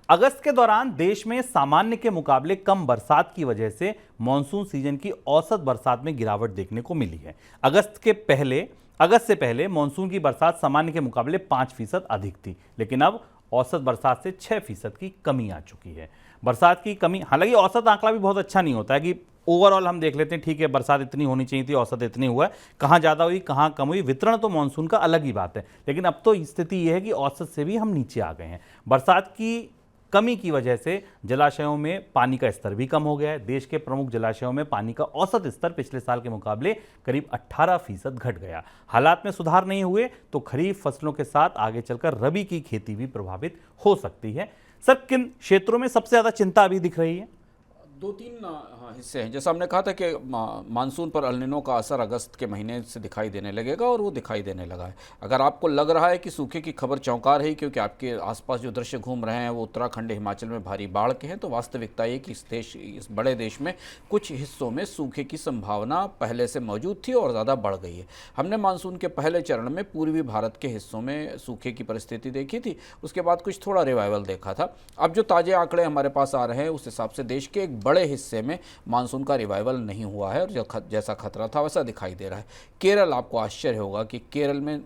अगस्त के दौरान देश में सामान्य के मुकाबले कम बरसात की वजह से मानसून सीजन की औसत बरसात में गिरावट देखने को मिली है। अगस्त से पहले मानसून की बरसात सामान्य के मुकाबले 5% अधिक थी, लेकिन अब औसत बरसात से 6% की कमी आ चुकी है। बरसात की कमी, हालांकि औसत आंकड़ा भी बहुत अच्छा नहीं होता है कि ओवरऑल हम देख लेते हैं, ठीक है बरसात इतनी होनी चाहिए थी, औसत इतनी हुआ है, कहाँ ज़्यादा हुई कहाँ कम हुई, वितरण तो मानसून का अलग ही बात है। लेकिन अब तो स्थिति यह है कि औसत से भी हम नीचे आ गए हैं। बरसात की कमी की वजह से जलाशयों में पानी का स्तर भी कम हो गया है। देश के प्रमुख जलाशयों में पानी का औसत स्तर पिछले साल के मुकाबले करीब 18% घट गया। हालात में सुधार नहीं हुए तो खरीफ फसलों के साथ आगे चलकर रबी की खेती भी प्रभावित हो सकती है। सर, किन क्षेत्रों में सबसे ज्यादा चिंता अभी दिख रही है? दो तीन हिस्से हैं। जैसा हमने कहा था कि मानसून पर अल नीनो का असर अगस्त के महीने से दिखाई देने लगेगा और वो दिखाई देने लगा है। अगर आपको लग रहा है कि सूखे की खबर चौंका रही क्योंकि आपके आसपास जो दृश्य घूम रहे हैं वो उत्तराखंड हिमाचल में भारी बाढ़ के हैं, तो वास्तविकता ये कि इस बड़े देश में कुछ हिस्सों में सूखे की संभावना पहले से मौजूद थी और ज़्यादा बढ़ गई है। हमने मानसून के पहले चरण में पूर्वी भारत के हिस्सों में सूखे की परिस्थिति देखी थी, उसके बाद कुछ थोड़ा रिवाइवल देखा था। अब जो ताज़े आंकड़े हमारे पास आ रहे हैं उस हिसाब से देश के एक बड़े हिस्से में मानसून का रिवाइवल नहीं हुआ है और जैसा खतरा था वैसा दिखाई दे रहा है। केरल, आपको आश्चर्य होगा कि केरल में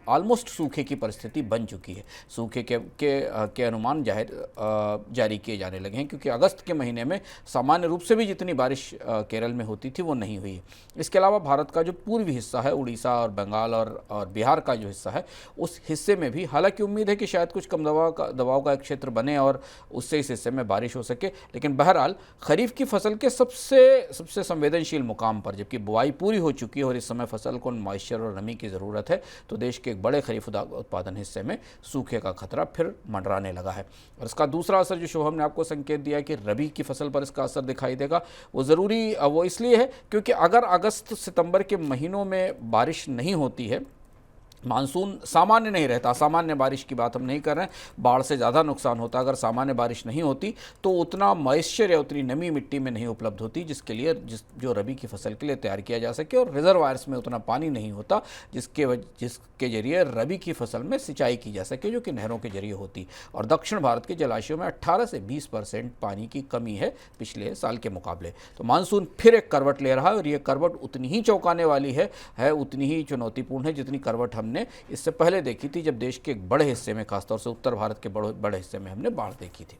ऑलमोस्ट सूखे की परिस्थिति बन चुकी है। सूखे के अनुमान जारी किए जाने लगे हैं क्योंकि अगस्त के महीने में सामान्य रूप से भी जितनी बारिश केरल में होती थी वो नहीं हुई। इसके अलावा भारत का जो पूर्वी हिस्सा है, उड़ीसा और बंगाल और बिहार का जो हिस्सा है, उस हिस्से में भी हालांकि उम्मीद है कि शायद कुछ कम दबाव का एक क्षेत्र बने और उससे इस हिस्से में बारिश हो सके, लेकिन बहरहाल खरीफ की फसल के सबसे संवेदनशील मुकाम पर, जबकि बुआई पूरी हो चुकी है और इस समय फसल को मॉइस्चर और नमी की ज़रूरत है, तो देश के एक बड़े खरीफ उत्पादन हिस्से में सूखे का खतरा फिर मंडराने लगा है। और इसका दूसरा असर जो शुभम ने आपको संकेत दिया कि रबी की फसल पर इसका असर दिखाई देगा, वो इसलिए है क्योंकि अगर अगस्त सितंबर के महीनों में बारिश नहीं होती है, मानसून सामान्य नहीं रहता, सामान्य बारिश की बात हम नहीं कर रहे हैं, बाढ़ से ज़्यादा नुकसान होता। अगर सामान्य बारिश नहीं होती तो उतना मॉइस्चर या उतनी नमी मिट्टी में नहीं उपलब्ध होती जिसके लिए जो रबी की फसल के लिए तैयार किया जा सके, और रिजर्वायर्स में उतना पानी नहीं होता जिसके जरिए रबी की फसल में सिंचाई की जा सके, जो कि नहरों के जरिए होती। और दक्षिण भारत के जलाशयों में 18 से 20% पानी की कमी है पिछले साल के मुकाबले। तो मानसून फिर एक करवट ले रहा है और ये करवट उतनी ही चौंकाने वाली है उतनी ही चुनौतीपूर्ण है जितनी करवट हमने इससे पहले देखी थी जब देश के एक बड़े हिस्से में, खासतौर से उत्तर भारत के बड़े हिस्से में हमने बाढ़ देखी थी।